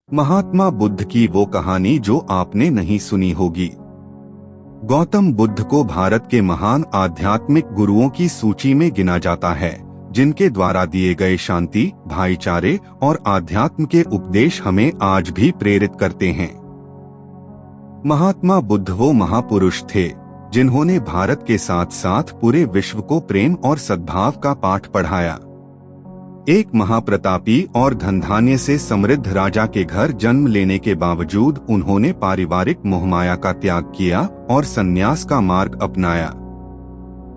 महात्मा बुद्ध की वो कहानी जो आपने नहीं सुनी होगी। गौतम बुद्ध को भारत के महान आध्यात्मिक गुरुओं की सूची में गिना जाता है, जिनके द्वारा दिए गए शांति, भाईचारे और आध्यात्म के उपदेश हमें आज भी प्रेरित करते हैं। महात्मा बुद्ध वो महापुरुष थे जिन्होंने भारत के साथ साथ पूरे विश्व को प्रेम और सद्भाव का पाठ पढ़ाया। एक महाप्रतापी और धनधान्य से समृद्ध राजा के घर जन्म लेने के बावजूद उन्होंने पारिवारिक मोहमाया का त्याग किया और संन्यास का मार्ग अपनाया।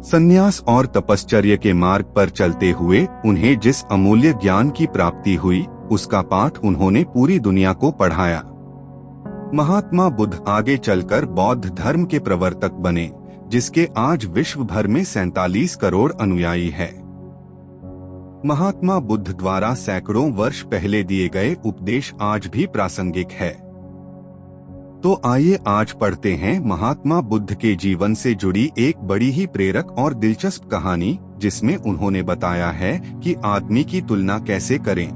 संन्यास और तपश्चर्य के मार्ग पर चलते हुए उन्हें जिस अमूल्य ज्ञान की प्राप्ति हुई, उसका पाठ उन्होंने पूरी दुनिया को पढ़ाया। महात्मा बुद्ध आगे चलकर बौद्ध धर्म के प्रवर्तक बने, जिसके आज विश्व भर में 47 करोड़ अनुयायी है। महात्मा बुद्ध द्वारा सैकड़ों वर्ष पहले दिए गए उपदेश आज भी प्रासंगिक है। तो आइए आज पढ़ते हैं महात्मा बुद्ध के जीवन से जुड़ी एक बड़ी ही प्रेरक और दिलचस्प कहानी, जिसमें उन्होंने बताया है कि आदमी की तुलना कैसे करें।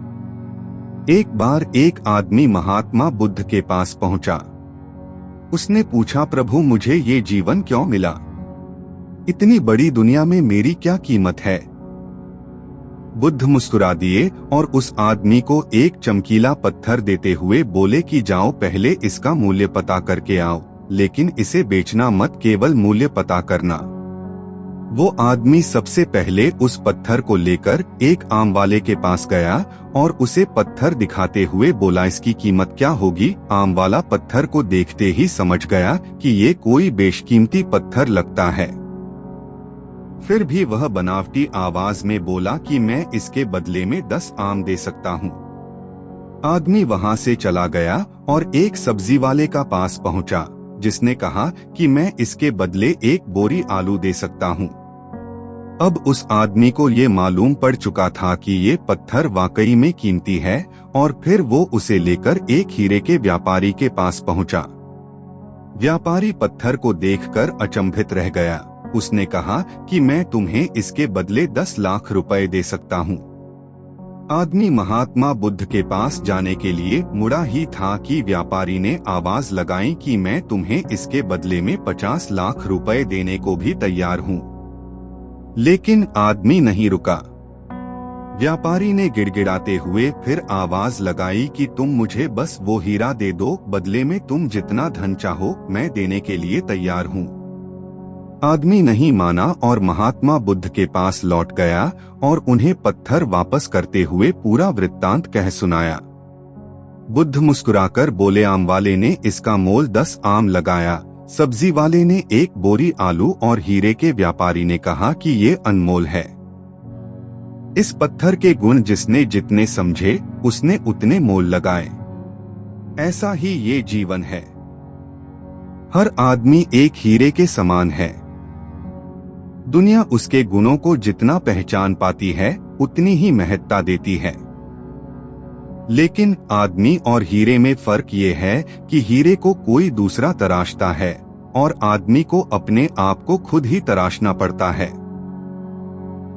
एक बार एक आदमी महात्मा बुद्ध के पास पहुंचा। उसने पूछा, प्रभु मुझे ये जीवन क्यों मिला? इतनी बड़ी दुनिया में मेरी क्या कीमत है? बुद्ध मुस्कुरा दिए और उस आदमी को एक चमकीला पत्थर देते हुए बोले कि जाओ पहले इसका मूल्य पता करके आओ, लेकिन इसे बेचना मत, केवल मूल्य पता करना। वो आदमी सबसे पहले उस पत्थर को लेकर एक आम वाले के पास गया और उसे पत्थर दिखाते हुए बोला, इसकी कीमत क्या होगी? आम वाला पत्थर को देखते ही समझ गया कि ये कोई बेशकीमती पत्थर लगता है। फिर भी वह बनावटी आवाज में बोला कि मैं इसके बदले में 10 आम दे सकता हूँ। आदमी वहाँ से चला गया और एक सब्जी वाले का पास पहुँचा, जिसने कहा कि मैं इसके बदले 1 बोरी आलू दे सकता हूँ। अब उस आदमी को ये मालूम पड़ चुका था कि ये पत्थर वाकई में कीमती है, और फिर वो उसे लेकर एक हीरे के व्यापारी के पास पहुँचा। व्यापारी पत्थर को देखकर अचंभित रह गया। उसने कहा कि मैं तुम्हें इसके बदले 10 लाख रुपए दे सकता हूँ। आदमी महात्मा बुद्ध के पास जाने के लिए मुड़ा ही था कि व्यापारी ने आवाज लगाई कि मैं तुम्हें इसके बदले में 50 लाख रुपए देने को भी तैयार हूँ। लेकिन आदमी नहीं रुका। व्यापारी ने गिड़गिड़ाते हुए फिर आवाज लगाई कि तुम मुझे बस वो हीरा दे दो, बदले में तुम जितना धन चाहो मैं देने के लिए तैयार हूँ। आदमी नहीं माना और महात्मा बुद्ध के पास लौट गया और उन्हें पत्थर वापस करते हुए पूरा वृत्तांत कह सुनाया। बुद्ध मुस्कुराकर बोले, आम वाले ने इसका मोल 10 आम लगाया, सब्जी वाले ने 1 बोरी आलू और हीरे के व्यापारी ने कहा कि ये अनमोल है। इस पत्थर के गुण जिसने जितने समझे उसने उतने मोल लगाए। ऐसा ही ये जीवन है। हर आदमी एक हीरे के समान है। दुनिया उसके गुणों को जितना पहचान पाती है उतनी ही महत्ता देती है। लेकिन आदमी और हीरे में फर्क ये है कि हीरे को कोई दूसरा तराशता है और आदमी को अपने आप को खुद ही तराशना पड़ता है।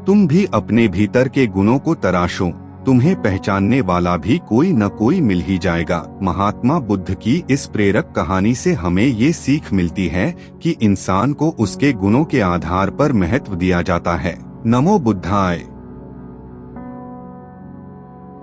तुम भी अपने भीतर के गुणों को तराशो, तुम्हें पहचानने वाला भी कोई न कोई मिल ही जाएगा। महात्मा बुद्ध की इस प्रेरक कहानी से हमें ये सीख मिलती है कि इंसान को उसके गुणों के आधार पर महत्व दिया जाता है। नमो बुद्धाय।